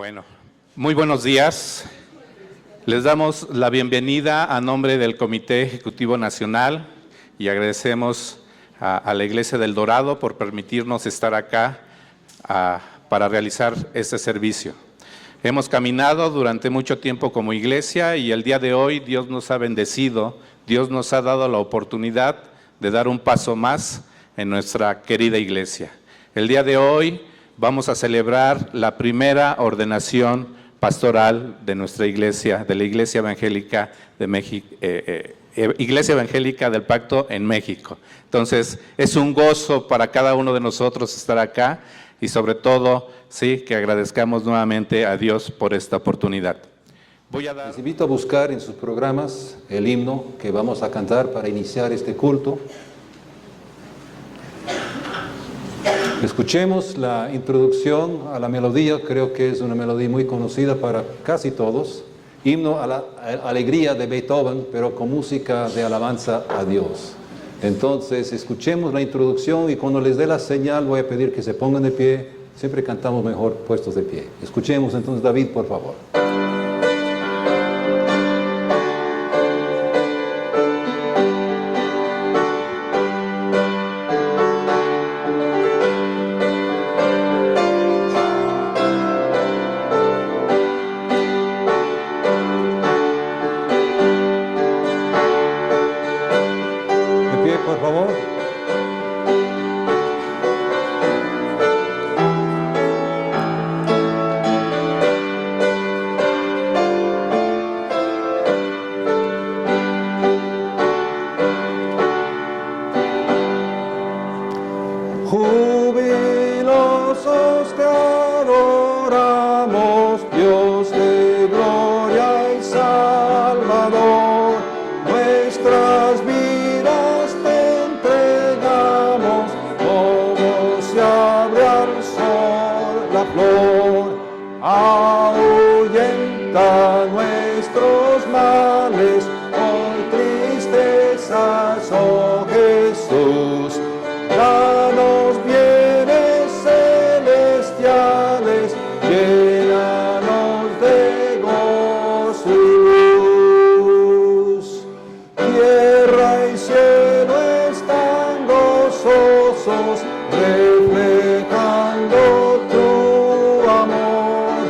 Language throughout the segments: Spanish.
Bueno, muy buenos días. Les damos la bienvenida a nombre del Comité Ejecutivo Nacional y agradecemos a la Iglesia del Dorado por permitirnos estar acá para realizar este servicio. Hemos caminado durante mucho tiempo como iglesia y el día de hoy Dios nos ha bendecido, Dios nos ha dado la oportunidad de dar un paso más en nuestra querida iglesia. El día de hoy vamos a celebrar la primera ordenación pastoral de nuestra iglesia, de la Iglesia Evangélica de México, Iglesia Evangélica del Pacto en México. Entonces, es un gozo para cada uno de nosotros estar acá y sobre todo, sí, que agradezcamos nuevamente a Dios por esta oportunidad. Les invito a buscar en sus programas el himno que vamos a cantar para iniciar este culto. Escuchemos la introducción a la melodía, creo que es una melodía muy conocida para casi todos. Himno a la alegría de Beethoven, pero con música de alabanza a Dios. Entonces, escuchemos la introducción y cuando les dé la señal voy a pedir que se pongan de pie. Siempre cantamos mejor puestos de pie. Escuchemos entonces, David, por favor. Jubilosos te adoramos, Dios de gloria y Salvador. Nuestras vidas te entregamos, como se abre al sol la flor. Ahuyenta nuestros males con tristezas, oh Jesús. Danos bienes celestiales, llénanos de gozo y luz. Tierra y cielo están gozosos, reflejando tu amor.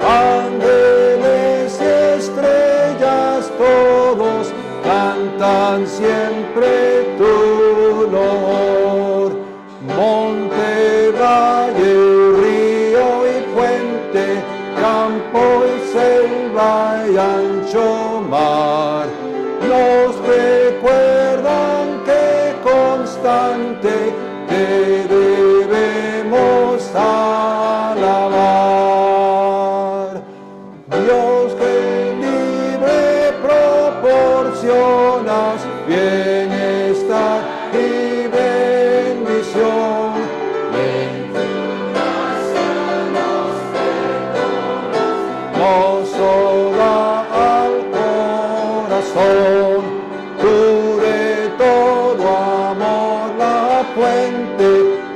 Ángeles y estrellas todos cantan siempre tu loor. Monte, valle, río y puente, campo y selva y ancho mar, nos recuerdan que constante te debemos alabar. Dios que libre proporcionas bienestar y bendición. Gozo da al corazón, tú de todo amor la fuente,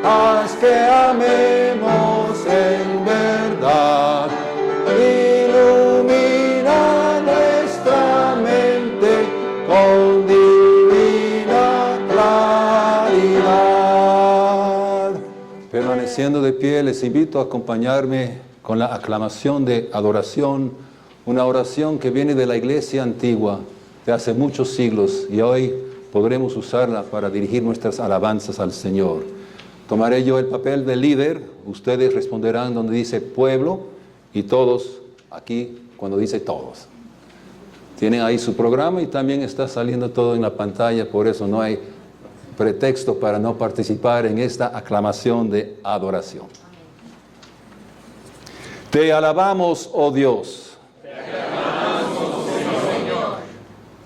haz que amemos en verdad. Ilumina nuestra mente con divina claridad. Permaneciendo de pie, les invito a acompañarme con la aclamación de adoración, una oración que viene de la iglesia antigua, de hace muchos siglos, y hoy podremos usarla para dirigir nuestras alabanzas al Señor. Tomaré yo el papel de líder, ustedes responderán donde dice pueblo, y todos aquí cuando dice todos. Tienen ahí su programa y también está saliendo todo en la pantalla, por eso no hay pretexto para no participar en esta aclamación de adoración. Te alabamos, oh Dios. Te alabamos, Señor.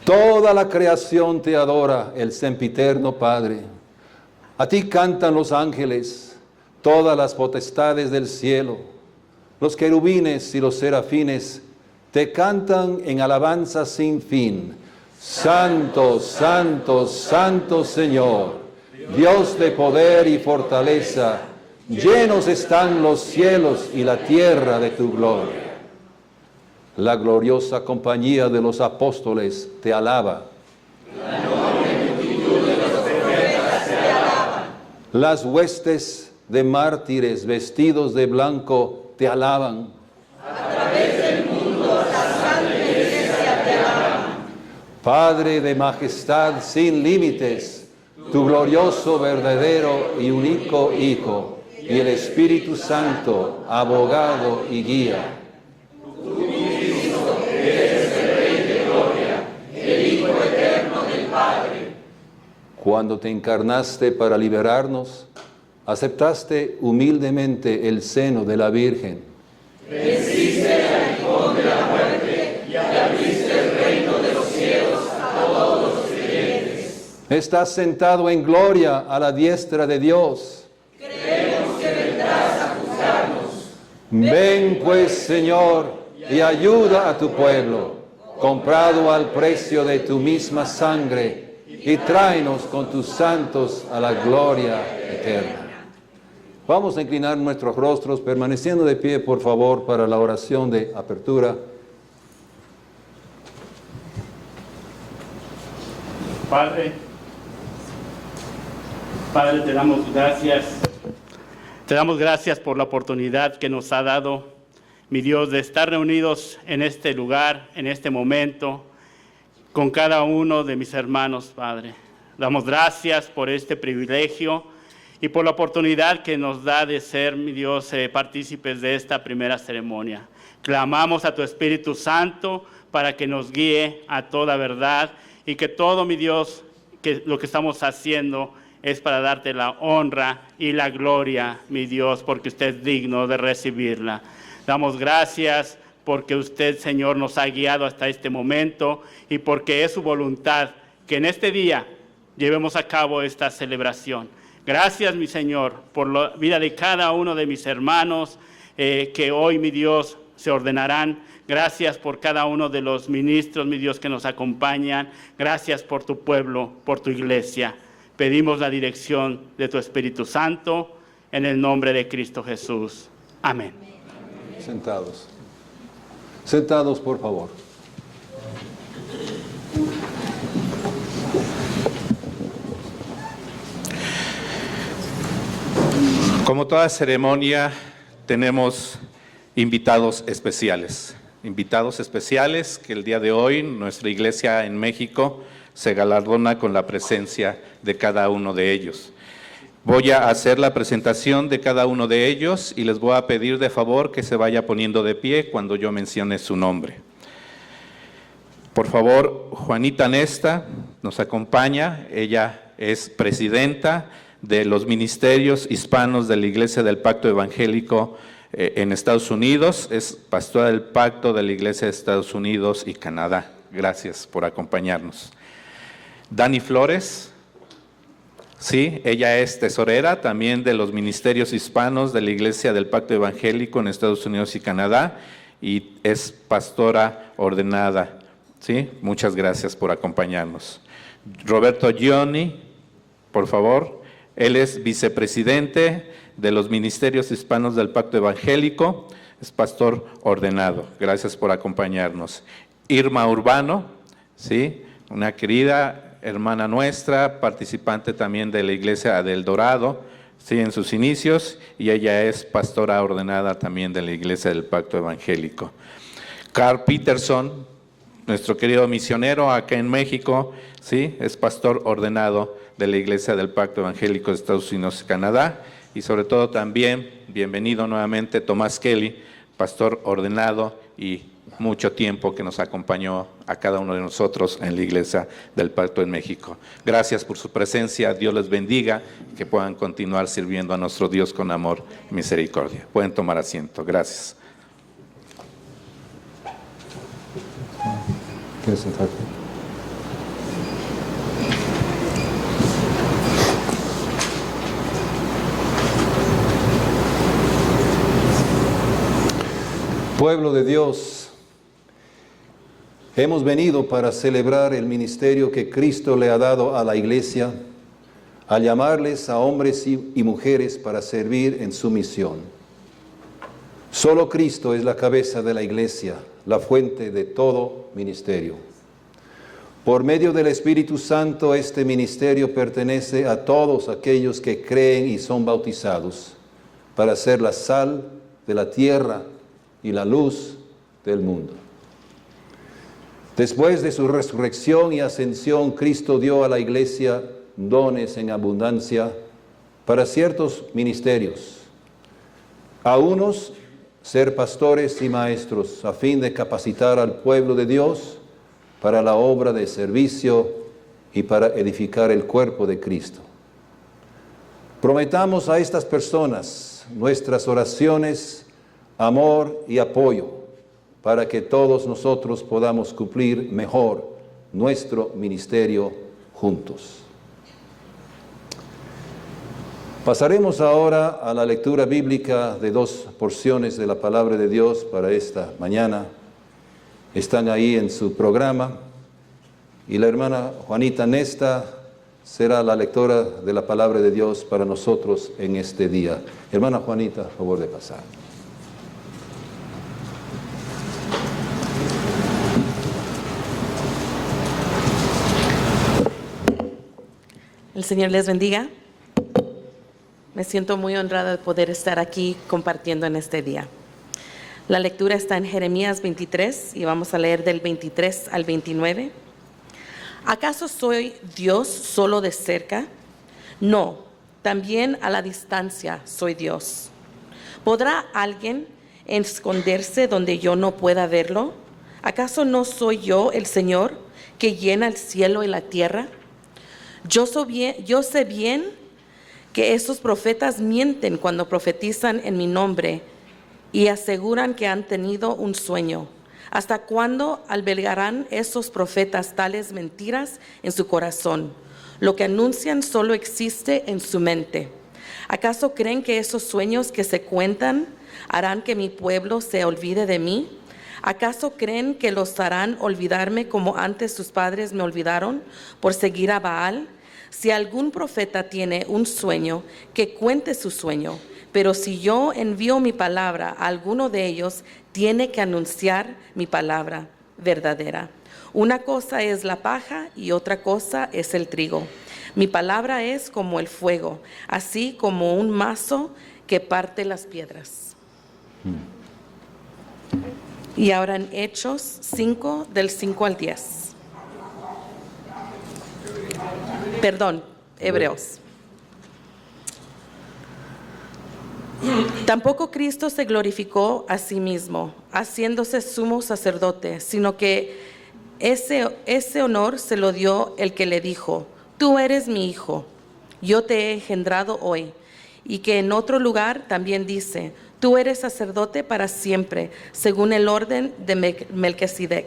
Toda la creación te adora, el sempiterno Padre. A ti cantan los ángeles, todas las potestades del cielo. Los querubines y los serafines te cantan en alabanza sin fin. Santo, santo, santo Señor, Dios de poder y fortaleza, llenos están los cielos y la tierra de tu gloria. La gloriosa compañía de los apóstoles te alaba. Las huestes de mártires vestidos de blanco te alaban. A través del mundo la santa iglesia te alaba. Padre de majestad sin límites, tu glorioso, verdadero y único Hijo, y el Espíritu Santo, abogado y guía. Tú Cristo, eres el Rey de gloria, el Hijo eterno del Padre. Cuando te encarnaste para liberarnos, aceptaste humildemente el seno de la Virgen. Venciste el aguijón de la muerte y abriste el reino de los cielos a todos los creyentes. Estás sentado en gloria a la diestra de Dios. Creemos que vendrás a juzgarnos. Ven pues, Señor, y ayuda a tu pueblo, comprado al precio de tu misma sangre, y tráenos con tus santos a la gloria eterna. Vamos a inclinar nuestros rostros, permaneciendo de pie, por favor, para la oración de apertura. Padre, te damos gracias. Te damos gracias por la oportunidad que nos ha dado, mi Dios, de estar reunidos en este lugar, en este momento, con cada uno de mis hermanos, Padre. Damos gracias por este privilegio y por la oportunidad que nos da de ser, mi Dios, partícipes de esta primera ceremonia. Clamamos a tu Espíritu Santo para que nos guíe a toda verdad y que todo, mi Dios, que lo que estamos haciendo es para darte la honra y la gloria, mi Dios, porque usted es digno de recibirla. Damos gracias porque usted, Señor, nos ha guiado hasta este momento y porque es su voluntad que en este día llevemos a cabo esta celebración. Gracias, mi Señor, por la vida de cada uno de mis hermanos que hoy, mi Dios, se ordenarán. Gracias por cada uno de los ministros, mi Dios, que nos acompañan. Gracias por tu pueblo, por tu iglesia. Pedimos la dirección de tu Espíritu Santo en el nombre de Cristo Jesús. Amén. Sentados. Sentados, por favor. Como toda ceremonia, tenemos invitados especiales que el día de hoy nuestra iglesia en México se galardona con la presencia de cada uno de ellos. Voy a hacer la presentación de cada uno de ellos y les voy a pedir de favor que se vaya poniendo de pie cuando yo mencione su nombre. Por favor, Juanita Nesta nos acompaña. Ella es presidenta de los ministerios hispanos de la Iglesia del Pacto Evangélico en Estados Unidos. Es pastora del Pacto de la Iglesia de Estados Unidos y Canadá. Gracias por acompañarnos. Dani Flores. Sí, ella es tesorera también de los ministerios hispanos de la Iglesia del Pacto Evangélico en Estados Unidos y Canadá y es pastora ordenada. Sí, muchas gracias por acompañarnos. Roberto Gioni, por favor, él es vicepresidente de los ministerios hispanos del Pacto Evangélico, es pastor ordenado. Gracias por acompañarnos. Irma Urbano, sí, una querida hermana nuestra, participante también de la Iglesia del Dorado, sí, en sus inicios, y ella es pastora ordenada también de la Iglesia del Pacto Evangélico. Carl Peterson, nuestro querido misionero acá en México, sí, es pastor ordenado de la Iglesia del Pacto Evangélico de Estados Unidos y Canadá, y sobre todo también, bienvenido nuevamente, Tomás Kelly, pastor ordenado y mucho tiempo que nos acompañó a cada uno de nosotros en la Iglesia del Pacto en México. Gracias por su presencia, Dios les bendiga, que puedan continuar sirviendo a nuestro Dios con amor y misericordia. Pueden tomar asiento, gracias. ¿Quieres sentarte? Pueblo de Dios, hemos venido para celebrar el ministerio que Cristo le ha dado a la iglesia, al llamarles a hombres y mujeres para servir en su misión. Solo Cristo es la cabeza de la iglesia, la fuente de todo ministerio. Por medio del Espíritu Santo, este ministerio pertenece a todos aquellos que creen y son bautizados, para ser la sal de la tierra y la luz del mundo. Después de su resurrección y ascensión, Cristo dio a la iglesia dones en abundancia para ciertos ministerios. A unos, ser pastores y maestros, a fin de capacitar al pueblo de Dios para la obra de servicio y para edificar el cuerpo de Cristo. Prometamos a estas personas nuestras oraciones, amor y apoyo, para que todos nosotros podamos cumplir mejor nuestro ministerio juntos. Pasaremos ahora a la lectura bíblica de 2 porciones de la palabra de Dios para esta mañana. Están ahí en su programa. Y la hermana Juanita Nesta será la lectora de la palabra de Dios para nosotros en este día. Hermana Juanita, a favor de pasar. El Señor les bendiga. Me siento muy honrada de poder estar aquí compartiendo en este día. La lectura está en Jeremías 23 y vamos a leer del 23 al 29. ¿Acaso soy Dios solo de cerca? No, también a la distancia soy Dios. ¿Podrá alguien esconderse donde yo no pueda verlo? ¿Acaso no soy yo el Señor que llena el cielo y la tierra? Yo sé bien que esos profetas mienten cuando profetizan en mi nombre y aseguran que han tenido un sueño. ¿Hasta cuándo albergarán esos profetas tales mentiras en su corazón? Lo que anuncian solo existe en su mente. ¿Acaso creen que esos sueños que se cuentan harán que mi pueblo se olvide de mí? ¿Acaso creen que los harán olvidarme como antes sus padres me olvidaron por seguir a Baal? Si algún profeta tiene un sueño, que cuente su sueño. Pero si yo envío mi palabra a alguno de ellos, tiene que anunciar mi palabra verdadera. Una cosa es la paja y otra cosa es el trigo. Mi palabra es como el fuego, así como un mazo que parte las piedras. Y ahora en Hechos 5, del 5 al 10. Perdón, Hebreos. Tampoco Cristo se glorificó a sí mismo, haciéndose sumo sacerdote, sino que ese honor se lo dio el que le dijo: tú eres mi hijo, yo te he engendrado hoy. Y que en otro lugar también dice: tú eres sacerdote para siempre, según el orden de Melquisedec.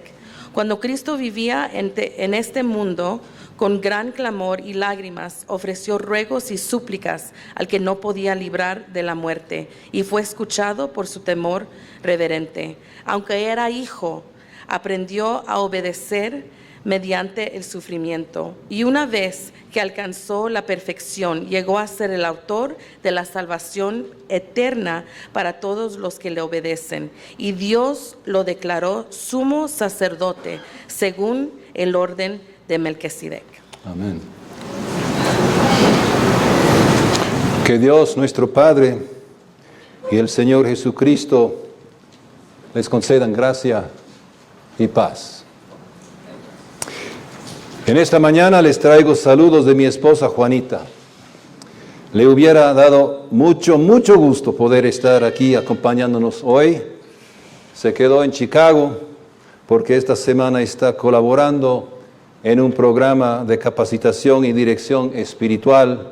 Cuando Cristo vivía en este mundo, con gran clamor y lágrimas, ofreció ruegos y súplicas al que no podía librar de la muerte, y fue escuchado por su temor reverente. Aunque era hijo, aprendió a obedecer mediante el sufrimiento, y una vez que alcanzó la perfección, llegó a ser el autor de la salvación eterna para todos los que le obedecen, y Dios lo declaró sumo sacerdote según el orden de Melquisedec. Amén. Que Dios nuestro Padre y el Señor Jesucristo les concedan gracia y paz. En esta mañana les traigo saludos de mi esposa Juanita. Le hubiera dado mucho gusto poder estar aquí acompañándonos hoy. Se quedó en Chicago porque esta semana está colaborando en un programa de capacitación y dirección espiritual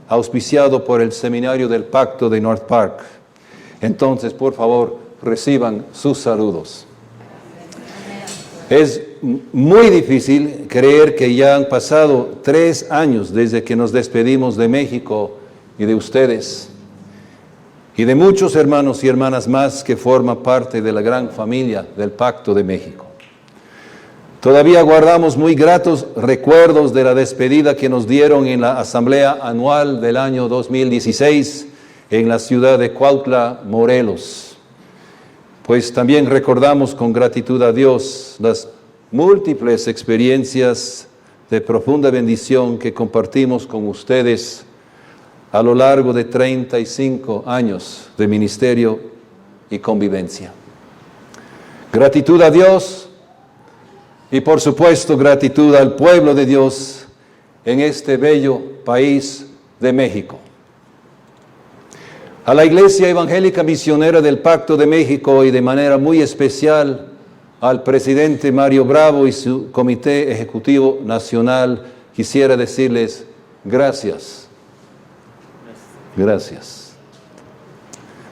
auspiciado por el Seminario del Pacto de North Park. Entonces, por favor, reciban sus saludos. Es muy difícil creer que ya han pasado 3 años desde que nos despedimos de México y de ustedes y de muchos hermanos y hermanas más que forman parte de la gran familia del Pacto de México. Todavía guardamos muy gratos recuerdos de la despedida que nos dieron en la asamblea anual del año 2016 en la ciudad de Cuautla, Morelos. pues también recordamos con gratitud a Dios las múltiples experiencias de profunda bendición que compartimos con ustedes a lo largo de 35 años de ministerio y convivencia. Gratitud a Dios y por supuesto gratitud al pueblo de Dios en este bello país de México. A la Iglesia Evangélica Misionera del Pacto de México y de manera muy especial al presidente Mario Bravo y su Comité Ejecutivo Nacional, quisiera decirles gracias. Gracias.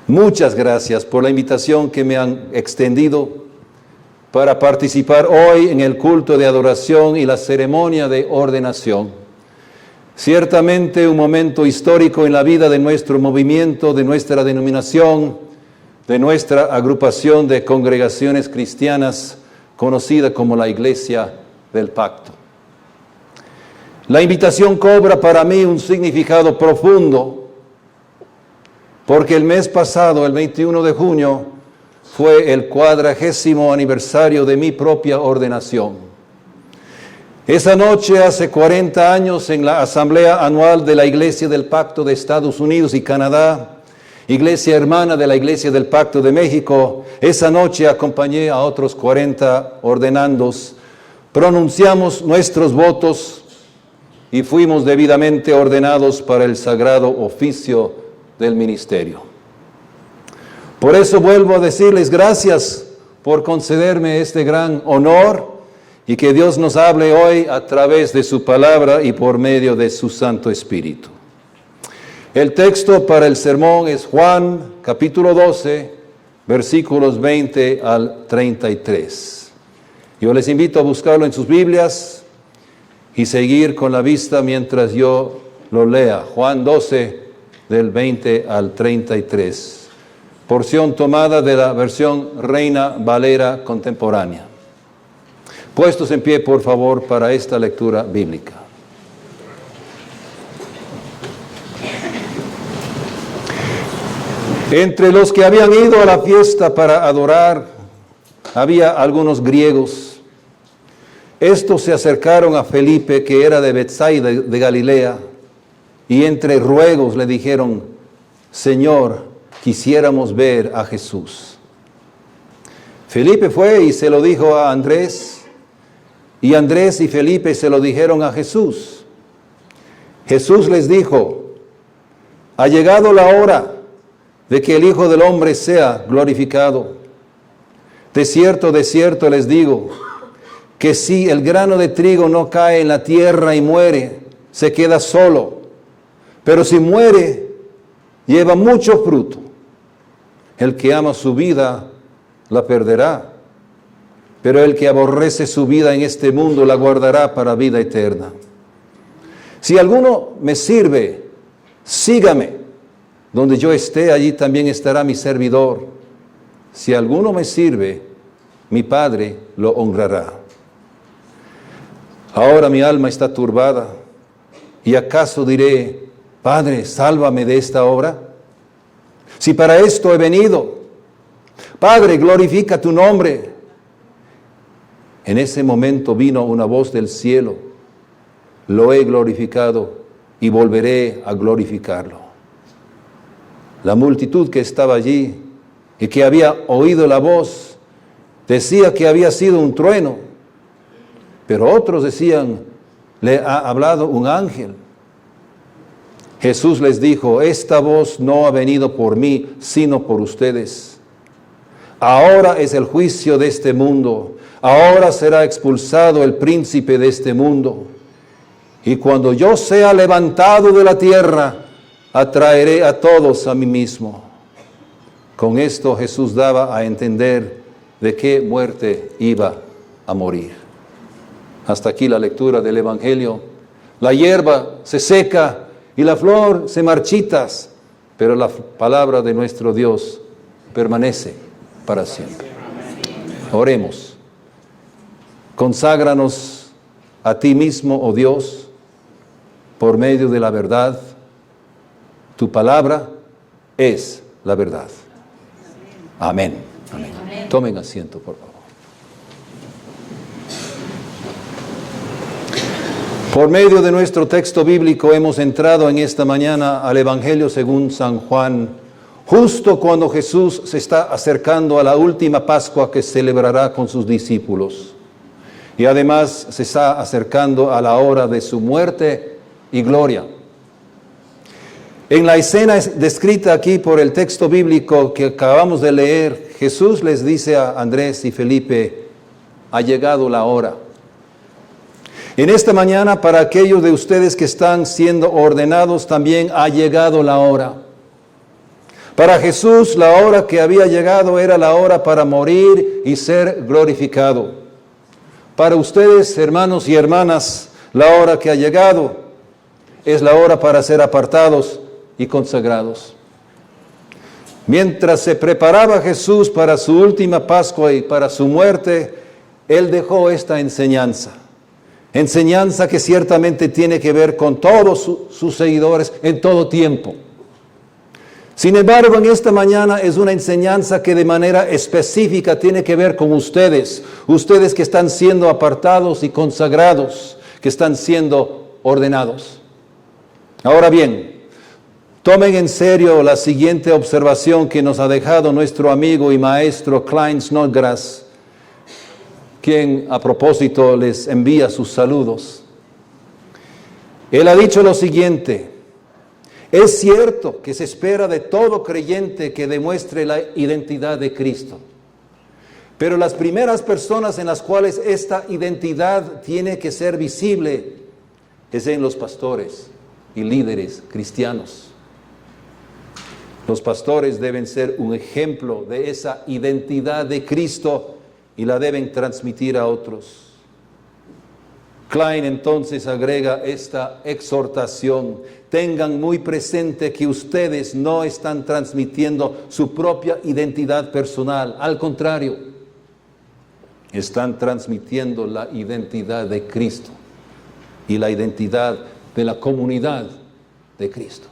Muchas gracias por la invitación que me han extendido para participar hoy en el culto de adoración y la ceremonia de ordenación. Ciertamente un momento histórico en la vida de nuestro movimiento, de nuestra denominación, de nuestra agrupación de congregaciones cristianas conocida como la Iglesia del Pacto. La invitación cobra para mí un significado profundo, porque el mes pasado, el 21 de junio, fue el 40º aniversario de mi propia ordenación. Esa noche, hace 40 años, en la Asamblea Anual de la Iglesia del Pacto de Estados Unidos y Canadá, Iglesia hermana de la Iglesia del Pacto de México, esa noche acompañé a otros 40 ordenandos, pronunciamos nuestros votos y fuimos debidamente ordenados para el sagrado oficio del ministerio. Por eso vuelvo a decirles gracias por concederme este gran honor y que Dios nos hable hoy a través de su palabra y por medio de su Santo Espíritu. El texto para el sermón es Juan, capítulo 12, versículos 20 al 33. Yo les invito a buscarlo en sus Biblias y seguir con la vista mientras yo lo lea. Juan 12, del 20 al 33. Porción tomada de la versión Reina Valera contemporánea. Puestos en pie, por favor, para esta lectura bíblica. Entre los que habían ido a la fiesta para adorar, había algunos griegos. Estos se acercaron a Felipe, que era de Betsaida de Galilea, y entre ruegos le dijeron: Señor, quisiéramos ver a Jesús. Felipe fue y se lo dijo a Andrés, y Andrés y Felipe se lo dijeron a Jesús. Jesús les dijo: ha llegado la hora de que el Hijo del Hombre sea glorificado. De cierto les digo, que si el grano de trigo no cae en la tierra y muere, se queda solo. Pero si muere, lleva mucho fruto. El que ama su vida, la perderá. Pero el que aborrece su vida en este mundo, la guardará para vida eterna. Si alguno me sirve, sígame. Donde yo esté, allí también estará mi servidor. Si alguno me sirve, mi Padre lo honrará. Ahora mi alma está turbada. ¿Y acaso diré: Padre, sálvame de esta hora? Si para esto he venido. Padre, glorifica tu nombre. En ese momento vino una voz del cielo: lo he glorificado y volveré a glorificarlo. La multitud que estaba allí y que había oído la voz decía que había sido un trueno, pero otros decían: le ha hablado un ángel. Jesús les dijo: esta voz no ha venido por mí, sino por ustedes. Ahora es el juicio de este mundo. Ahora será expulsado el príncipe de este mundo. Y cuando yo sea levantado de la tierra, atraeré a todos a mí mismo. Con esto Jesús daba a entender de qué muerte iba a morir. Hasta aquí la lectura del Evangelio. La hierba se seca y la flor se marchita, pero la palabra de nuestro Dios permanece para siempre. Oremos. Conságranos a ti mismo, oh Dios, por medio de la verdad. Tu palabra es la verdad. Amén. Amén. Tomen asiento, por favor. Por medio de nuestro texto bíblico hemos entrado en esta mañana al Evangelio según San Juan, justo cuando Jesús se está acercando a la última Pascua que celebrará con sus discípulos. Y además se está acercando a la hora de su muerte y gloria. En la escena descrita aquí por el texto bíblico que acabamos de leer, Jesús les dice a Andrés y Felipe, ha llegado la hora. En esta mañana, para aquellos de ustedes que están siendo ordenados, también ha llegado la hora. Para Jesús, la hora que había llegado era la hora para morir y ser glorificado. Para ustedes, hermanos y hermanas, la hora que ha llegado es la hora para ser apartados y consagrados. Mientras se preparaba Jesús para su última Pascua y para su muerte, Él dejó esta enseñanza. Enseñanza que ciertamente tiene que ver con todos sus seguidores en todo tiempo. Sin embargo, en esta mañana es una enseñanza que de manera específica tiene que ver con ustedes. Ustedes que están siendo apartados y consagrados, que están siendo ordenados. Ahora bien, tomen en serio la siguiente observación que nos ha dejado nuestro amigo y maestro Klyne Snodgrass, quien a propósito les envía sus saludos. Él ha dicho lo siguiente: es cierto que se espera de todo creyente que demuestre la identidad de Cristo, pero las primeras personas en las cuales esta identidad tiene que ser visible es en los pastores y líderes cristianos. Los pastores deben ser un ejemplo de esa identidad de Cristo y la deben transmitir a otros. Klyne entonces agrega esta exhortación: tengan muy presente que ustedes no están transmitiendo su propia identidad personal, al contrario, están transmitiendo la identidad de Cristo y la identidad de la comunidad de Cristo.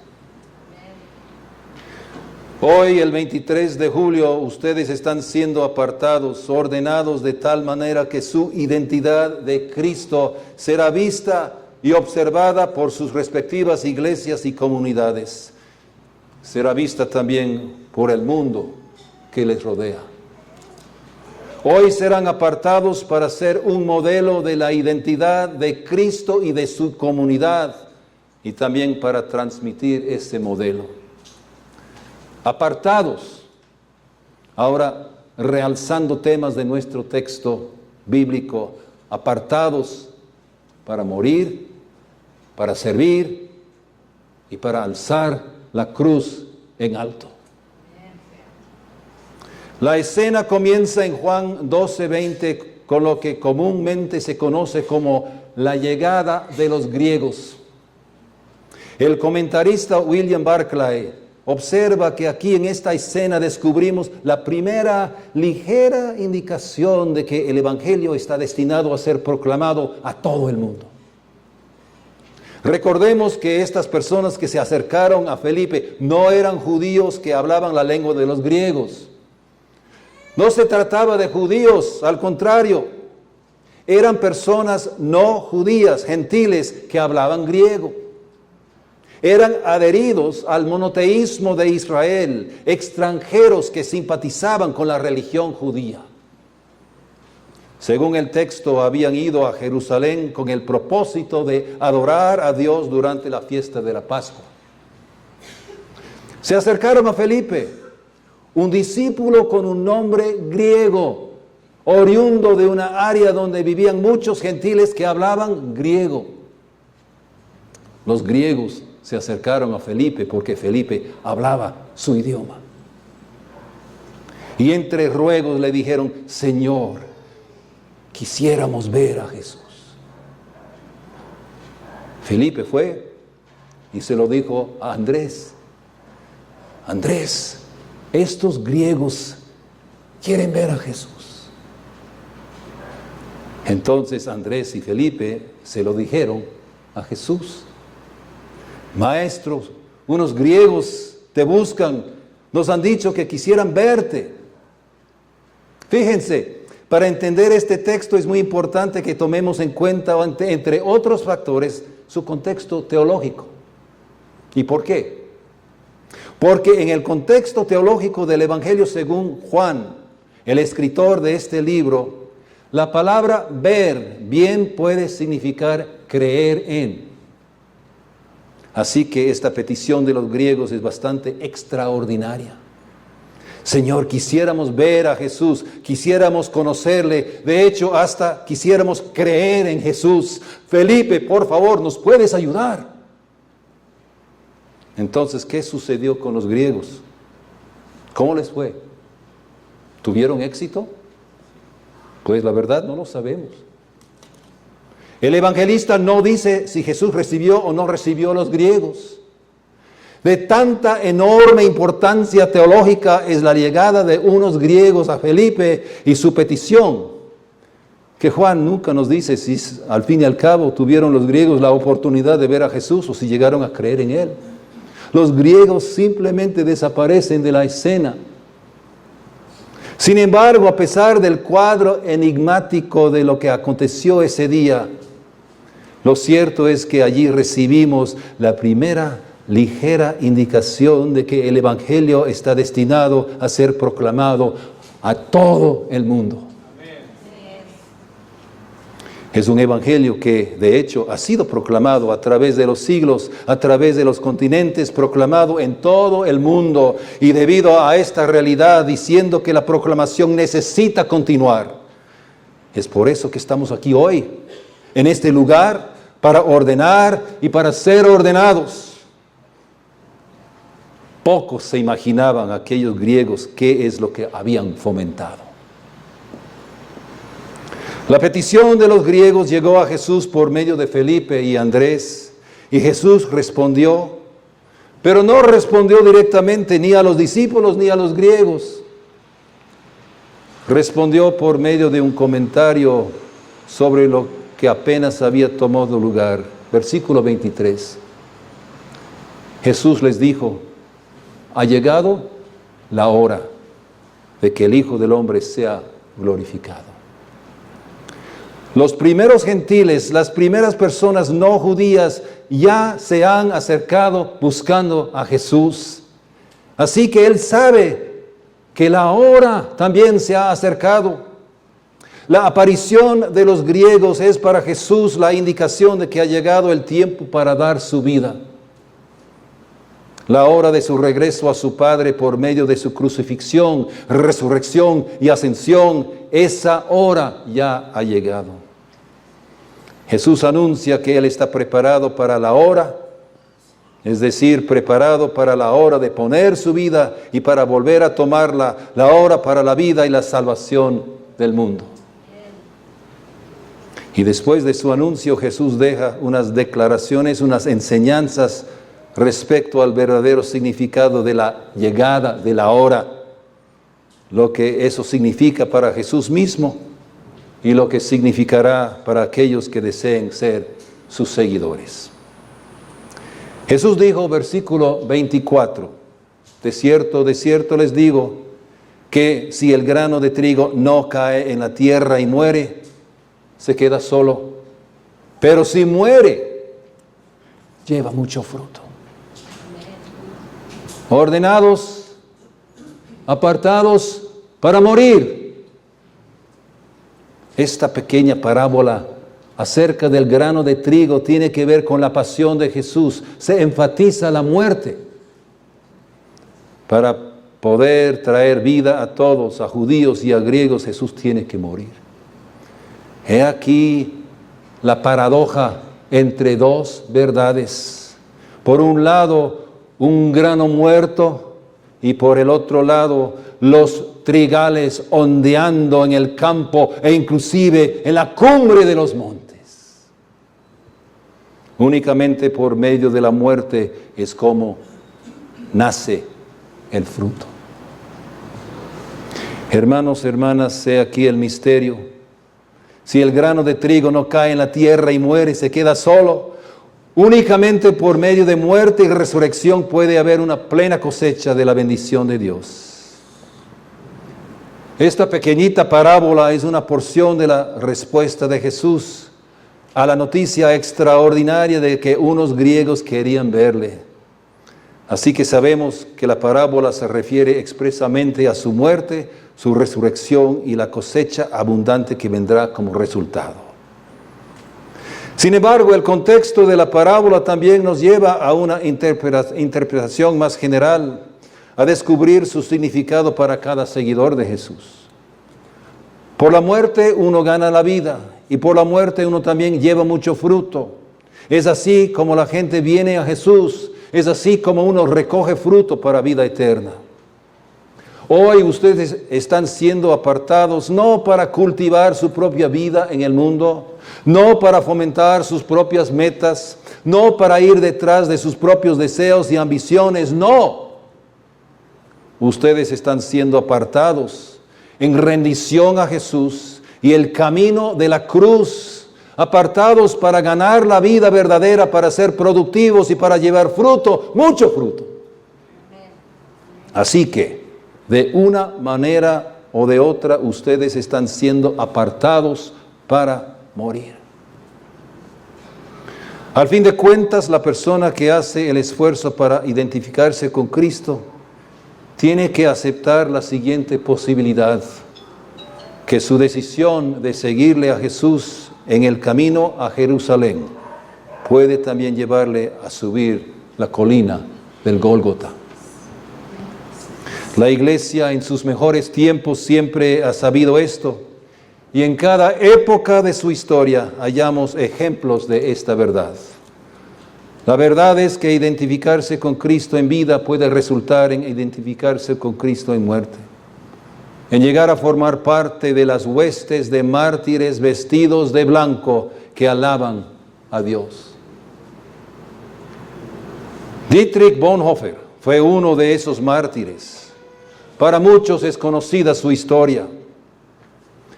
Hoy, el 23 de julio, ustedes están siendo apartados, ordenados de tal manera que su identidad de Cristo será vista y observada por sus respectivas iglesias y comunidades. Será vista también por el mundo que les rodea. Hoy serán apartados para ser un modelo de la identidad de Cristo y de su comunidad, y también para transmitir ese modelo. Apartados, ahora realzando temas de nuestro texto bíblico, apartados para morir, para servir y para alzar la cruz en alto. La escena comienza en Juan 12:20 con lo que comúnmente se conoce como la llegada de los griegos. El comentarista William Barclay observa que aquí en esta escena descubrimos la primera ligera indicación de que el Evangelio está destinado a ser proclamado a todo el mundo. Recordemos que estas personas que se acercaron a Felipe no eran judíos que hablaban la lengua de los griegos. No se trataba de judíos, al contrario, eran personas no judías, gentiles, que hablaban griego. Eran adheridos al monoteísmo de Israel, extranjeros que simpatizaban con la religión judía. Según el texto, habían ido a Jerusalén con el propósito de adorar a Dios durante la fiesta de la Pascua. Se acercaron a Felipe, un discípulo con un nombre griego, oriundo de una área donde vivían muchos gentiles que hablaban griego. Los griegos se acercaron a Felipe porque Felipe hablaba su idioma. Y entre ruegos le dijeron: Señor, quisiéramos ver a Jesús. Felipe fue y se lo dijo a Andrés: Andrés, estos griegos quieren ver a Jesús. Entonces Andrés y Felipe se lo dijeron a Jesús: Maestros, unos griegos te buscan, nos han dicho que quisieran verte. Fíjense, para entender este texto es muy importante que tomemos en cuenta, entre otros factores, su contexto teológico. ¿Y por qué? Porque en el contexto teológico del Evangelio según Juan, el escritor de este libro, la palabra ver bien puede significar creer en. Así que esta petición de los griegos es bastante extraordinaria. Señor, quisiéramos ver a Jesús, quisiéramos conocerle, de hecho hasta quisiéramos creer en Jesús. Felipe, por favor, ¿nos puedes ayudar? Entonces, ¿qué sucedió con los griegos? ¿Cómo les fue? ¿Tuvieron éxito? Pues la verdad no lo sabemos. El evangelista no dice si Jesús recibió o no recibió a los griegos. De tanta enorme importancia teológica es la llegada de unos griegos a Felipe y su petición, que Juan nunca nos dice si al fin y al cabo tuvieron los griegos la oportunidad de ver a Jesús o si llegaron a creer en Él. Los griegos simplemente desaparecen de la escena. Sin embargo, a pesar del cuadro enigmático de lo que aconteció ese día, lo cierto es que allí recibimos la primera ligera indicación de que el Evangelio está destinado a ser proclamado a todo el mundo. Es un Evangelio que, de hecho, ha sido proclamado a través de los siglos, a través de los continentes, proclamado en todo el mundo. Y debido a esta realidad, diciendo que la proclamación necesita continuar, es por eso que estamos aquí hoy, en este lugar, para ordenar y para ser ordenados. Pocos se imaginaban aquellos griegos qué es lo que habían fomentado. La petición de los griegos llegó a Jesús por medio de Felipe y Andrés, y Jesús respondió, pero no respondió directamente ni a los discípulos ni a los griegos. Respondió por medio de un comentario sobre lo que apenas había tomado lugar. Versículo 23. Jesús les dijo: ha llegado la hora de que el Hijo del Hombre sea glorificado. Los primeros gentiles, las primeras personas no judías ya se han acercado buscando a Jesús. Así que Él sabe que la hora también se ha acercado. La aparición de los griegos es para Jesús la indicación de que ha llegado el tiempo para dar su vida. La hora de su regreso a su Padre por medio de su crucifixión, resurrección y ascensión, esa hora ya ha llegado. Jesús anuncia que Él está preparado para la hora, es decir, preparado para la hora de poner su vida y para volver a tomarla, la hora para la vida y la salvación del mundo. Y después de su anuncio, Jesús deja unas declaraciones, unas enseñanzas respecto al verdadero significado de la llegada de la hora, lo que eso significa para Jesús mismo y lo que significará para aquellos que deseen ser sus seguidores. Jesús dijo, versículo 24, de cierto les digo, que si el grano de trigo no cae en la tierra y muere, se queda solo. Pero si muere, lleva mucho fruto. Ordenados, apartados para morir. Esta pequeña parábola acerca del grano de trigo tiene que ver con la pasión de Jesús. Se enfatiza la muerte para poder traer vida a todos, a judíos y a griegos. Jesús tiene que morir. He aquí la paradoja entre dos verdades. Por un lado, un grano muerto, y por el otro lado, los trigales ondeando en el campo e inclusive en la cumbre de los montes. Únicamente por medio de la muerte es como nace el fruto. Hermanos, hermanas, he aquí el misterio. Si el grano de trigo no cae en la tierra y muere, se queda solo. Únicamente por medio de muerte y resurrección puede haber una plena cosecha de la bendición de Dios. Esta pequeñita parábola es una porción de la respuesta de Jesús a la noticia extraordinaria de que unos griegos querían verle. Así que sabemos que la parábola se refiere expresamente a su muerte, su resurrección y la cosecha abundante que vendrá como resultado. Sin embargo, el contexto de la parábola también nos lleva a una interpretación más general, a descubrir su significado para cada seguidor de Jesús. Por la muerte uno gana la vida y por la muerte uno también lleva mucho fruto. Es así como la gente viene a Jesús, es así como uno recoge fruto para vida eterna. Hoy ustedes están siendo apartados no para cultivar su propia vida en el mundo, no para fomentar sus propias metas, no para ir detrás de sus propios deseos y ambiciones, no. Ustedes están siendo apartados en rendición a Jesús y el camino de la cruz, apartados para ganar la vida verdadera, para ser productivos y para llevar fruto, mucho fruto. Así que, de una manera o de otra, ustedes están siendo apartados para morir. Al fin de cuentas, la persona que hace el esfuerzo para identificarse con Cristo tiene que aceptar la siguiente posibilidad, que su decisión de seguirle a Jesús en el camino a Jerusalén puede también llevarle a subir la colina del Gólgota. La iglesia en sus mejores tiempos siempre ha sabido esto, y en cada época de su historia hallamos ejemplos de esta verdad. La verdad es que identificarse con Cristo en vida puede resultar en identificarse con Cristo en muerte, en llegar a formar parte de las huestes de mártires vestidos de blanco que alaban a Dios. Dietrich Bonhoeffer fue uno de esos mártires. Para muchos es conocida su historia.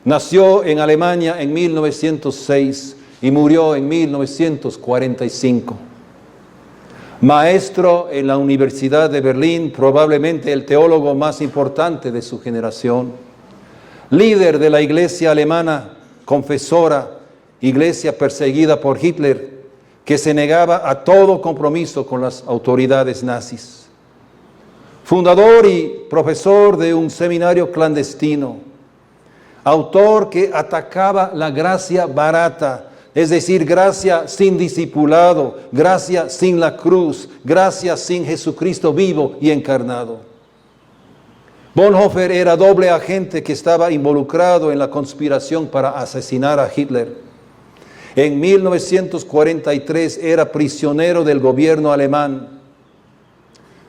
Nació en Alemania en 1906 y murió en 1945. Maestro en la Universidad de Berlín, probablemente el teólogo más importante de su generación. Líder de la iglesia alemana, confesora, iglesia perseguida por Hitler, que se negaba a todo compromiso con las autoridades nazis. Fundador y profesor de un seminario clandestino. Autor que atacaba la gracia barata, es decir, gracia sin discipulado, gracia sin la cruz, gracia sin Jesucristo vivo y encarnado. Bonhoeffer era doble agente que estaba involucrado en la conspiración para asesinar a Hitler. En 1943 era prisionero del gobierno alemán.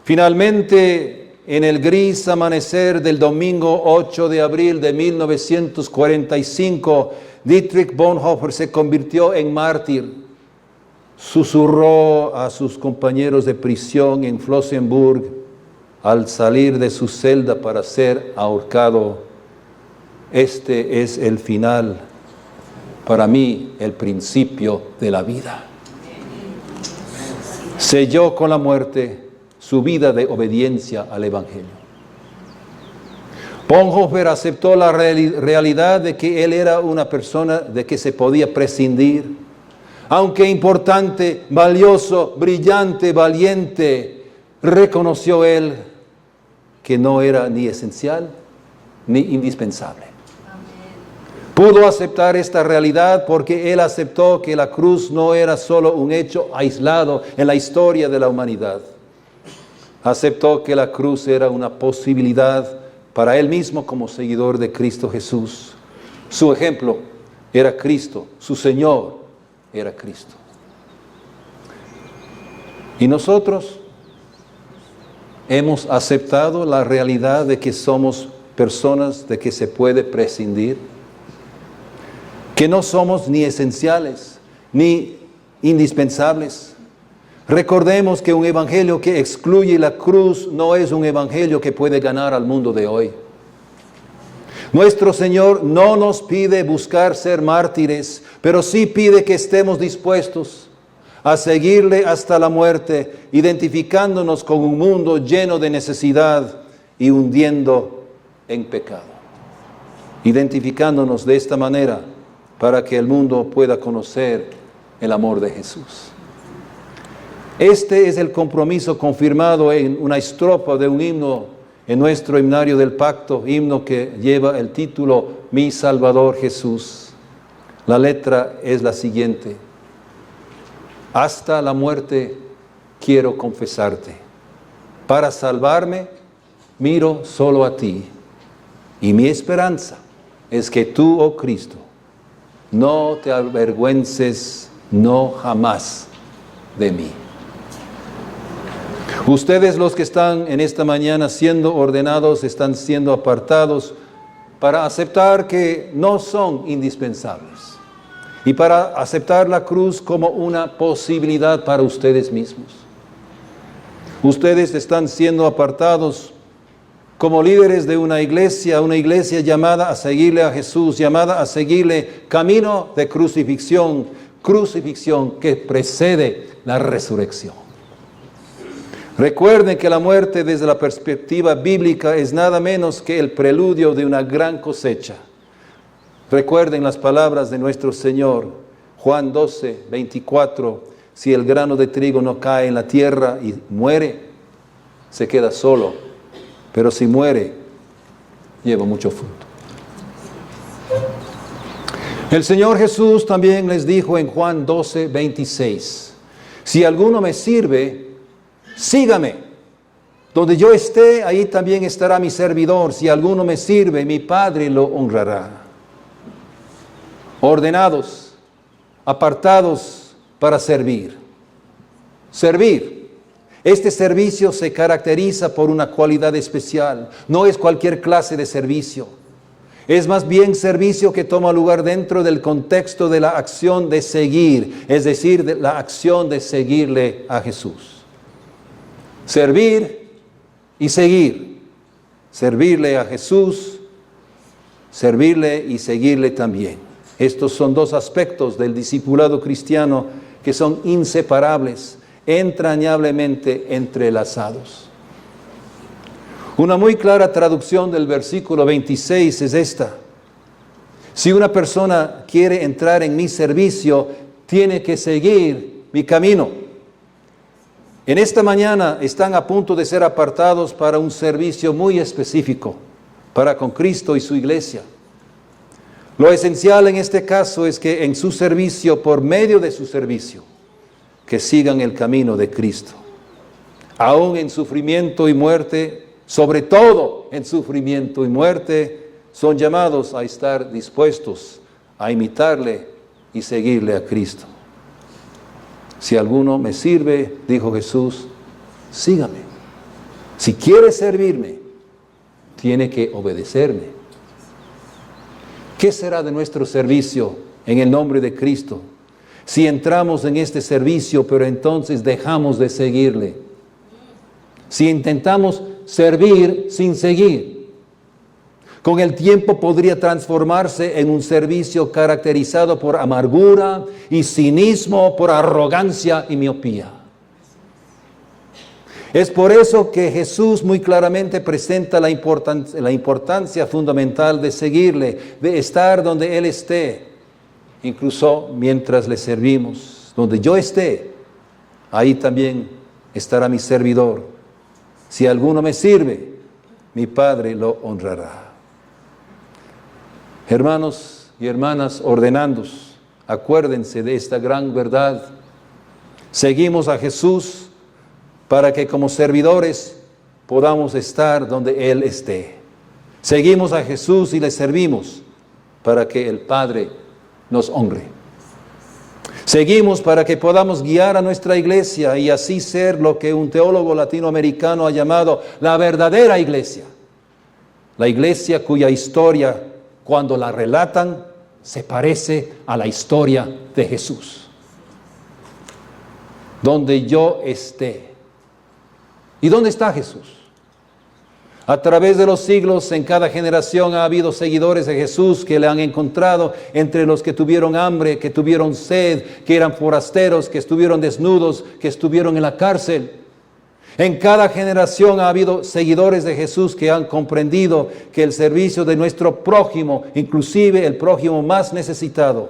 Finalmente, en el gris amanecer del domingo 8 de abril de 1945, Dietrich Bonhoeffer se convirtió en mártir. Susurró a sus compañeros de prisión en Flossenbürg al salir de su celda para ser ahorcado: este es el final, para mí el principio de la vida. Selló con la muerte su vida de obediencia al Evangelio. Bonhoeffer aceptó la realidad de que él era una persona de que se podía prescindir. Aunque importante, valioso, brillante, valiente, reconoció él que no era ni esencial ni indispensable. Pudo aceptar esta realidad porque él aceptó que la cruz no era solo un hecho aislado en la historia de la humanidad. Aceptó que la cruz era una posibilidad para él mismo como seguidor de Cristo Jesús. Su ejemplo era Cristo, su Señor era Cristo. ¿Y nosotros hemos aceptado la realidad de que somos personas de que se puede prescindir? Que no somos ni esenciales ni indispensables. Recordemos que un evangelio que excluye la cruz no es un evangelio que puede ganar al mundo de hoy. Nuestro Señor no nos pide buscar ser mártires, pero sí pide que estemos dispuestos a seguirle hasta la muerte, identificándonos con un mundo lleno de necesidad y hundiendo en pecado. identificándonos de esta manera para que el mundo pueda conocer el amor de Jesús. Este es el compromiso confirmado en una estrofa de un himno en nuestro himnario del pacto, himno que lleva el título Mi Salvador Jesús. La letra es la siguiente: hasta la muerte quiero confesarte, para salvarme miro solo a ti, y mi esperanza es que tú, oh Cristo, no te avergüences, no jamás de mí. Ustedes, los que están en esta mañana siendo ordenados, están siendo apartados para aceptar que no son indispensables y para aceptar la cruz como una posibilidad para ustedes mismos. Ustedes están siendo apartados como líderes de una iglesia llamada a seguirle a Jesús, llamada a seguirle camino de crucifixión que precede la resurrección. Recuerden que la muerte desde la perspectiva bíblica es nada menos que el preludio de una gran cosecha. Recuerden las palabras de nuestro Señor, Juan 12, 24, si el grano de trigo no cae en la tierra y muere, se queda solo, pero si muere, lleva mucho fruto. El Señor Jesús también les dijo en Juan 12, 26, si alguno me sirve, sígame. Donde yo esté, ahí también estará mi servidor. Si alguno me sirve, mi Padre lo honrará. Ordenados, apartados para servir. Servir. Este servicio se caracteriza por una cualidad especial. No es cualquier clase de servicio. Es más bien servicio que toma lugar dentro del contexto de la acción de seguir, es decir, de la acción de seguirle a Jesús. Servir y seguir. Servirle a Jesús, servirle y seguirle también. Estos son dos aspectos del discipulado cristiano que son inseparables, entrañablemente entrelazados. Una muy clara traducción del versículo 26 es esta: si una persona quiere entrar en mi servicio, tiene que seguir mi camino. En esta mañana están a punto de ser apartados para un servicio muy específico, para con Cristo y su iglesia. Lo esencial en este caso es que en su servicio, por medio de su servicio, que sigan el camino de Cristo. Aún en sufrimiento y muerte, sobre todo en sufrimiento y muerte, son llamados a estar dispuestos a imitarle y seguirle a Cristo. Si alguno me sirve, dijo Jesús, sígame. Si quiere servirme, tiene que obedecerme. ¿Qué será de nuestro servicio en el nombre de Cristo si entramos en este servicio, pero entonces dejamos de seguirle? Si intentamos servir sin seguir, con el tiempo podría transformarse en un servicio caracterizado por amargura y cinismo, por arrogancia y miopía. Es por eso que Jesús muy claramente presenta la importancia fundamental de seguirle, de estar donde Él esté, incluso mientras le servimos. Donde yo esté, ahí también estará mi servidor. Si alguno me sirve, mi Padre lo honrará. Hermanos y hermanas ordenandos, acuérdense de esta gran verdad. Seguimos a Jesús para que como servidores podamos estar donde Él esté. Seguimos a Jesús y le servimos para que el Padre nos honre. Seguimos para que podamos guiar a nuestra iglesia y así ser lo que un teólogo latinoamericano ha llamado la verdadera iglesia. La iglesia cuya historia, cuando la relatan, se parece a la historia de Jesús. Donde yo esté. ¿Y dónde está Jesús? A través de los siglos, en cada generación ha habido seguidores de Jesús que le han encontrado entre los que tuvieron hambre, que tuvieron sed, que eran forasteros, que estuvieron desnudos, que estuvieron en la cárcel. En cada generación ha habido seguidores de Jesús que han comprendido que el servicio de nuestro prójimo, inclusive el prójimo más necesitado,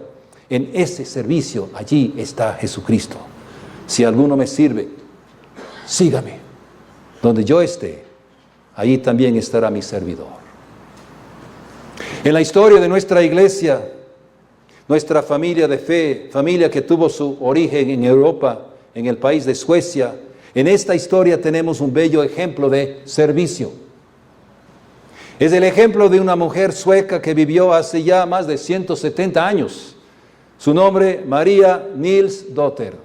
en ese servicio, allí está Jesucristo. Si alguno me sirve, sígame. Donde yo esté, allí también estará mi servidor. En la historia de nuestra iglesia, nuestra familia de fe, familia que tuvo su origen en Europa, en el país de Suecia, en esta historia tenemos un bello ejemplo de servicio. Es el ejemplo de una mujer sueca que vivió hace ya más de 170 años. Su nombre, Maria Nilsdotter.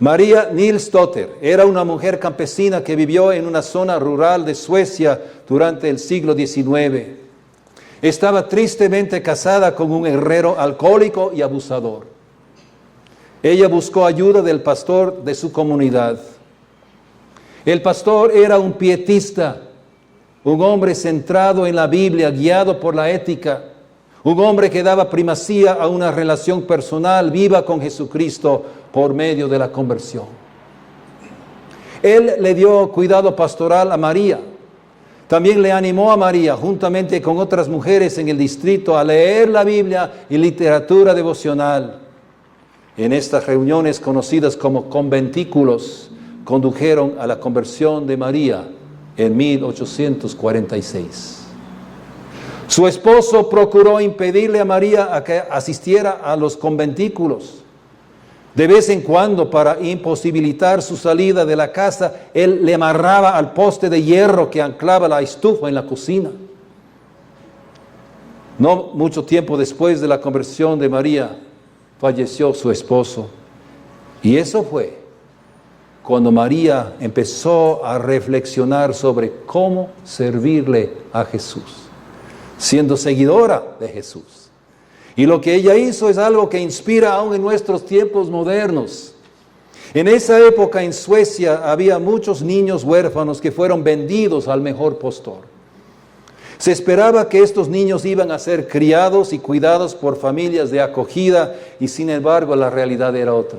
Maria Nilsdotter era una mujer campesina que vivió en una zona rural de Suecia durante el siglo XIX. Estaba tristemente casada con un herrero alcohólico y abusador. Ella buscó ayuda del pastor de su comunidad. El pastor era un pietista, un hombre centrado en la Biblia, guiado por la ética, un hombre que daba primacía a una relación personal viva con Jesucristo por medio de la conversión. Él le dio cuidado pastoral a María. También le animó a María, juntamente con otras mujeres en el distrito, a leer la Biblia y literatura devocional. En estas reuniones conocidas como conventículos, condujeron a la conversión de María en 1846. Su esposo procuró impedirle a María a que asistiera a los conventículos. De vez en cuando, para imposibilitar su salida de la casa, él le amarraba al poste de hierro que anclaba la estufa en la cocina. No mucho tiempo después de la conversión de María, falleció su esposo. Y eso fue cuando María empezó a reflexionar sobre cómo servirle a Jesús, siendo seguidora de Jesús. Y lo que ella hizo es algo que inspira aún en nuestros tiempos modernos. En esa época en Suecia había muchos niños huérfanos que fueron vendidos al mejor postor. Se esperaba que estos niños iban a ser criados y cuidados por familias de acogida y sin embargo la realidad era otra.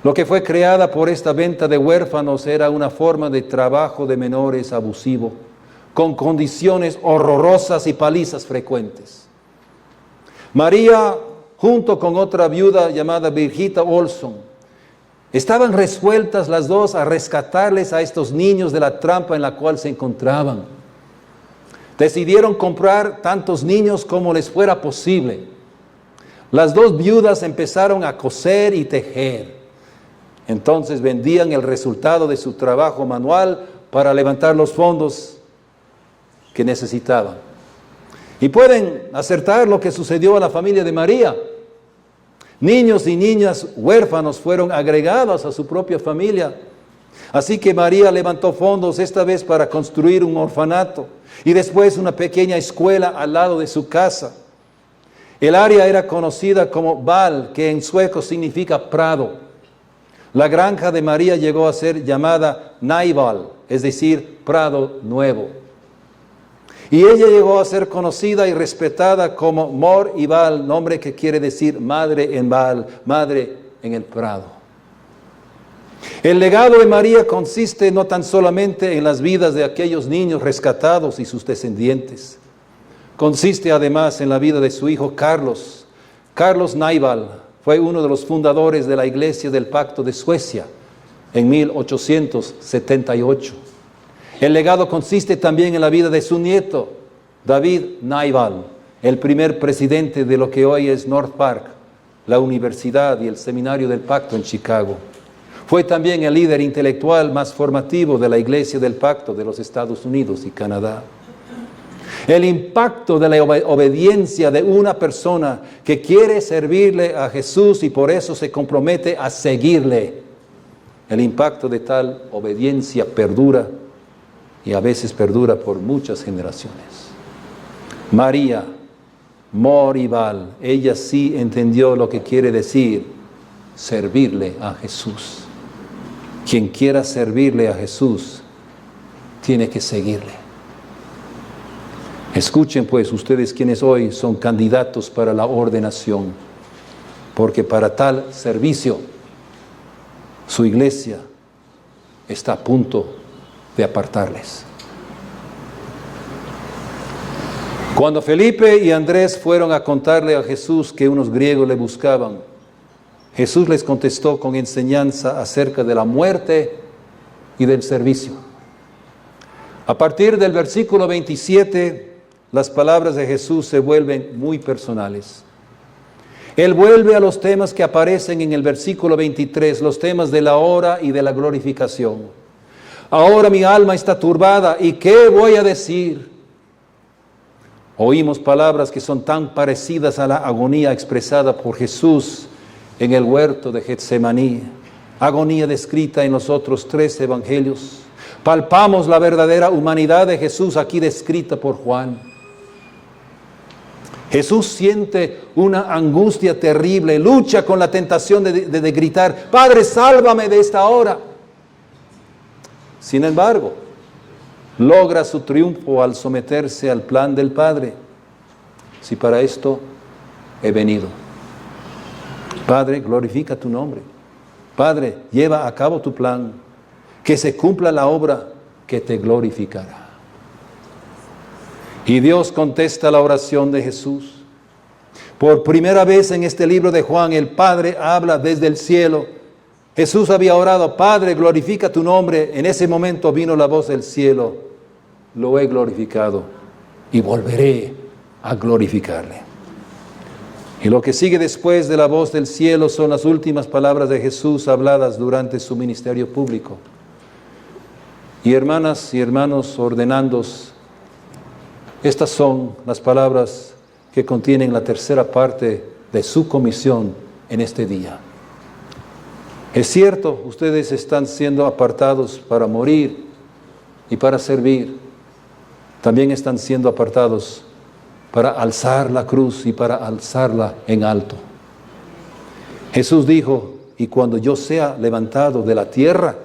Lo que fue creada por esta venta de huérfanos era una forma de trabajo de menores abusivo, con condiciones horrorosas y palizas frecuentes. María, junto con otra viuda llamada Birgitta Olsson, estaban resueltas las dos a rescatarles a estos niños de la trampa en la cual se encontraban. Decidieron comprar tantos niños como les fuera posible. Las dos viudas empezaron a coser y tejer. Entonces vendían el resultado de su trabajo manual para levantar los fondos que necesitaban. Y pueden acertar lo que sucedió a la familia de María. Niños y niñas huérfanos fueron agregados a su propia familia. Así que María levantó fondos esta vez para construir un orfanato y después una pequeña escuela al lado de su casa. El área era conocida como Val, que en sueco significa prado. La granja de María llegó a ser llamada Naival, es decir, Prado Nuevo. Y ella llegó a ser conocida y respetada como Mor y Val, nombre que quiere decir madre en Val, madre en el prado. El legado de María consiste no tan solamente en las vidas de aquellos niños rescatados y sus descendientes. Consiste además en la vida de su hijo Carlos. Carlos Naival fue uno de los fundadores de la Iglesia del Pacto de Suecia en 1878. El legado consiste también en la vida de su nieto, David Naival, el primer presidente de lo que hoy es North Park, la universidad y el seminario del Pacto en Chicago. Fue también el líder intelectual más formativo de la Iglesia del Pacto de los Estados Unidos y Canadá. El impacto de la obediencia de una persona que quiere servirle a Jesús y por eso se compromete a seguirle. El impacto de tal obediencia perdura y a veces perdura por muchas generaciones. María, Mor y Val, ella sí entendió lo que quiere decir servirle a Jesús. Quien quiera servirle a Jesús tiene que seguirle. Escuchen pues ustedes quienes hoy son candidatos para la ordenación, porque para tal servicio su iglesia está a punto de apartarles. Cuando Felipe y Andrés fueron a contarle a Jesús que unos griegos le buscaban, Jesús les contestó con enseñanza acerca de la muerte y del servicio. A partir del versículo 27, las palabras de Jesús se vuelven muy personales. Él vuelve a los temas que aparecen en el versículo 23, los temas de la hora y de la glorificación. Ahora mi alma está turbada, ¿y qué voy a decir? Oímos palabras que son tan parecidas a la agonía expresada por Jesús en el huerto de Getsemaní, agonía descrita en los otros 3 evangelios. Palpamos la verdadera humanidad de Jesús aquí descrita por Juan. Jesús siente una angustia terrible, lucha con la tentación de gritar, Padre, sálvame de esta hora. Sin embargo, logra su triunfo al someterse al plan del Padre. Si para esto he venido. Padre, glorifica tu nombre. Padre, lleva a cabo tu plan, que se cumpla la obra que te glorificará. Y Dios contesta la oración de Jesús. Por primera vez en este libro de Juan, el Padre habla desde el cielo. Jesús había orado, Padre, glorifica tu nombre. En ese momento vino la voz del cielo. Lo he glorificado y volveré a glorificarle. Y lo que sigue después de la voz del cielo son las últimas palabras de Jesús habladas durante su ministerio público. Y hermanas y hermanos ordenandos, estas son las palabras que contienen la tercera parte de su comisión en este día. Es cierto, ustedes están siendo apartados para morir y para servir. También están siendo apartados para alzar la cruz y para alzarla en alto. Jesús dijo, y cuando yo sea levantado de la tierra,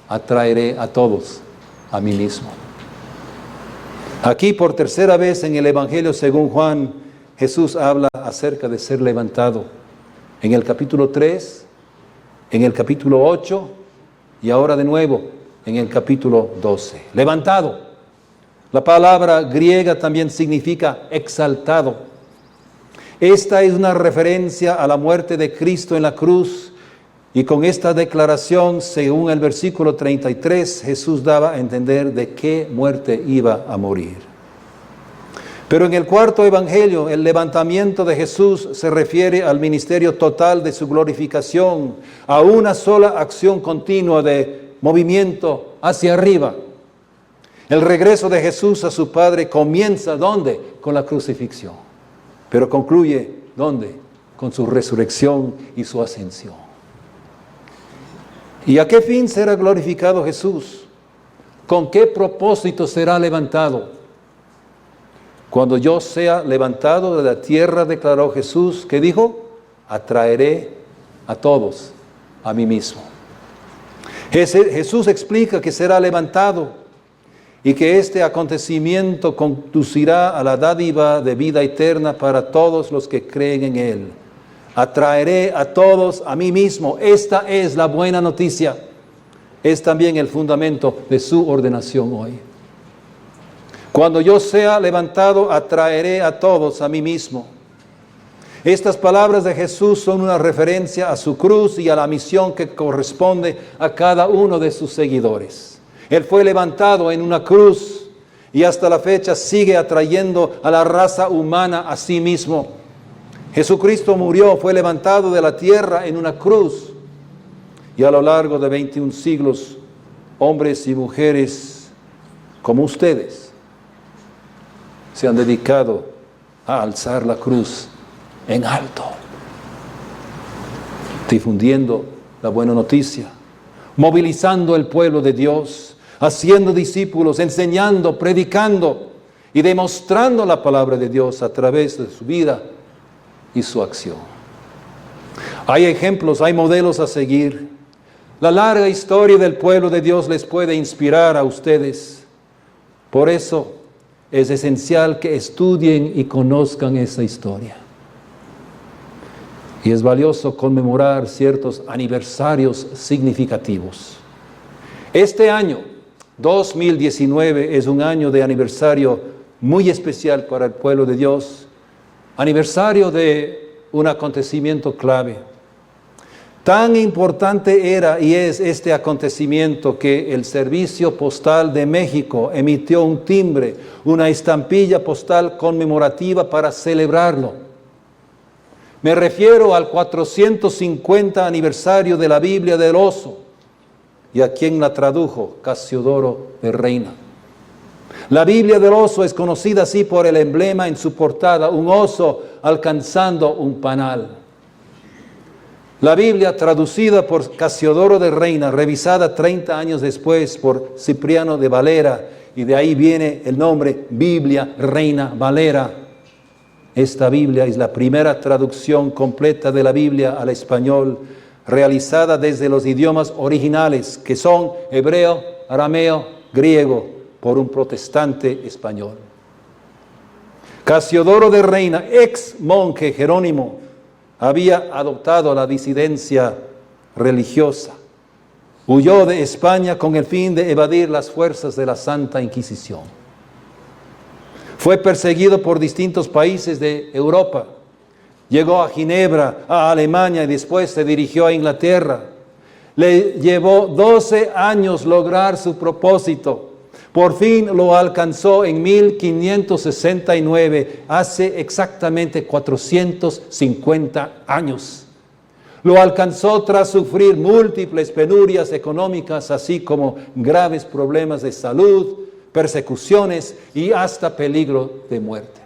atraeré a todos a mí mismo. Aquí por tercera vez en el Evangelio según Juan, Jesús habla acerca de ser levantado. En el capítulo 3, en el capítulo 8 y ahora de nuevo en el capítulo 12. Levantado. La palabra griega también significa exaltado. Esta es una referencia a la muerte de Cristo en la cruz. Y con esta declaración, según el versículo 33, Jesús daba a entender de qué muerte iba a morir. Pero en el cuarto evangelio, el levantamiento de Jesús se refiere al ministerio total de su glorificación, a una sola acción continua de movimiento hacia arriba. El regreso de Jesús a su Padre comienza, ¿dónde? Con la crucifixión. Pero concluye, ¿dónde? Con su resurrección y su ascensión. ¿Y a qué fin será glorificado Jesús? ¿Con qué propósito será levantado? Cuando yo sea levantado de la tierra, declaró Jesús, ¿qué dijo? Atraeré a todos a mí mismo. Jesús explica que será levantado y que este acontecimiento conducirá a la dádiva de vida eterna para todos los que creen en Él. Atraeré a todos a mí mismo. Esta es la buena noticia. Es también el fundamento de su ordenación hoy. Cuando yo sea levantado, atraeré a todos a mí mismo. Estas palabras de Jesús son una referencia a su cruz y a la misión que corresponde a cada uno de sus seguidores. Él fue levantado en una cruz y hasta la fecha sigue atrayendo a la raza humana a sí mismo. Jesucristo murió, fue levantado de la tierra en una cruz y a lo largo de 21 siglos, hombres y mujeres como ustedes se han dedicado a alzar la cruz en alto, difundiendo la buena noticia, movilizando el pueblo de Dios, haciendo discípulos, enseñando, predicando y demostrando la palabra de Dios a través de su vida y su acción. Hay ejemplos, hay modelos a seguir. La larga historia del pueblo de Dios les puede inspirar a ustedes. Por eso es esencial que estudien y conozcan esa historia. Y es valioso conmemorar ciertos aniversarios significativos. Este año, 2019, es un año de aniversario muy especial para el pueblo de Dios, aniversario de un acontecimiento clave. Tan importante era y es este acontecimiento que el Servicio Postal de México emitió un timbre, una estampilla postal conmemorativa para celebrarlo. Me refiero al 450 aniversario de la Biblia del Oso, y a quien la tradujo, Casiodoro de Reina. La Biblia del Oso es conocida así por el emblema en su portada, un oso alcanzando un panal. La Biblia traducida por Casiodoro de Reina, revisada 30 años después por Cipriano de Valera, y de ahí viene el nombre Biblia Reina Valera. Esta Biblia es la primera traducción completa de la Biblia al español, realizada desde los idiomas originales, que son hebreo, arameo, griego, por un protestante español. Casiodoro de Reina, ex monje jerónimo, había adoptado la disidencia religiosa. Huyó de España con el fin de evadir las fuerzas de la Santa Inquisición. Fue perseguido por distintos países de Europa. Llegó a Ginebra, a Alemania, y después se dirigió a Inglaterra. Le llevó 12 años lograr su propósito. Por fin lo alcanzó en 1569, hace exactamente 450 años. Lo alcanzó tras sufrir múltiples penurias económicas, así como graves problemas de salud, persecuciones y hasta peligro de muerte.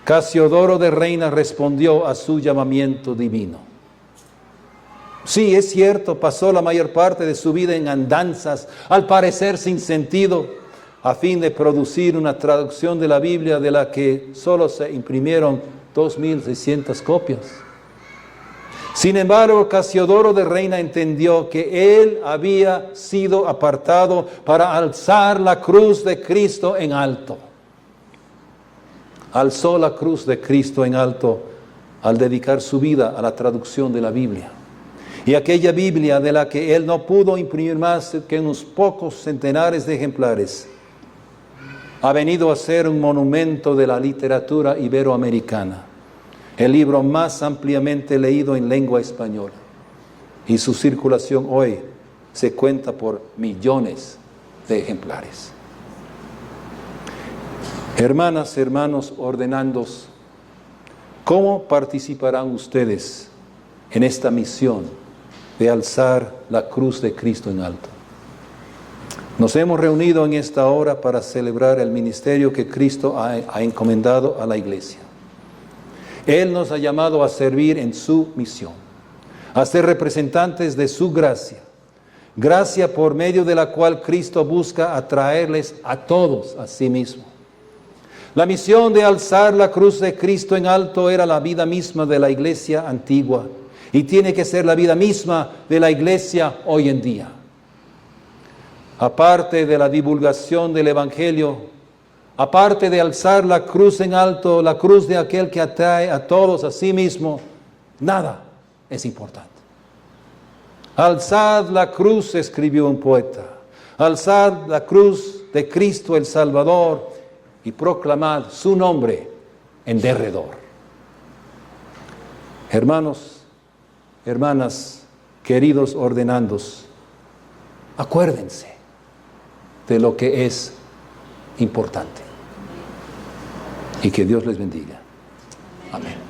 Casiodoro de Reina respondió a su llamamiento divino. Sí, es cierto, pasó la mayor parte de su vida en andanzas, al parecer sin sentido, a fin de producir una traducción de la Biblia de la que solo se imprimieron 2.600 copias. Sin embargo, Casiodoro de Reina entendió que él había sido apartado para alzar la cruz de Cristo en alto. Alzó la cruz de Cristo en alto al dedicar su vida a la traducción de la Biblia. Y aquella Biblia de la que él no pudo imprimir más que unos pocos centenares de ejemplares, ha venido a ser un monumento de la literatura iberoamericana, el libro más ampliamente leído en lengua española. Y su circulación hoy se cuenta por millones de ejemplares. Hermanas, hermanos ordenandos, ¿cómo participarán ustedes en esta misión de alzar la cruz de Cristo en alto? Nos hemos reunido en esta hora para celebrar el ministerio que Cristo ha encomendado a la iglesia. Él nos ha llamado a servir en su misión, a ser representantes de su gracia, gracia por medio de la cual Cristo busca atraerles a todos a sí mismo. La misión de alzar la cruz de Cristo en alto era la vida misma de la iglesia antigua y tiene que ser la vida misma de la iglesia hoy en día. Aparte de la divulgación del Evangelio, aparte de alzar la cruz en alto, la cruz de aquel que atrae a todos a sí mismo, nada es importante. Alzad la cruz, escribió un poeta, alzad la cruz de Cristo el Salvador y proclamad su nombre en derredor. Hermanos, hermanas, queridos ordenandos, acuérdense de lo que es importante. Y que Dios les bendiga. Amén.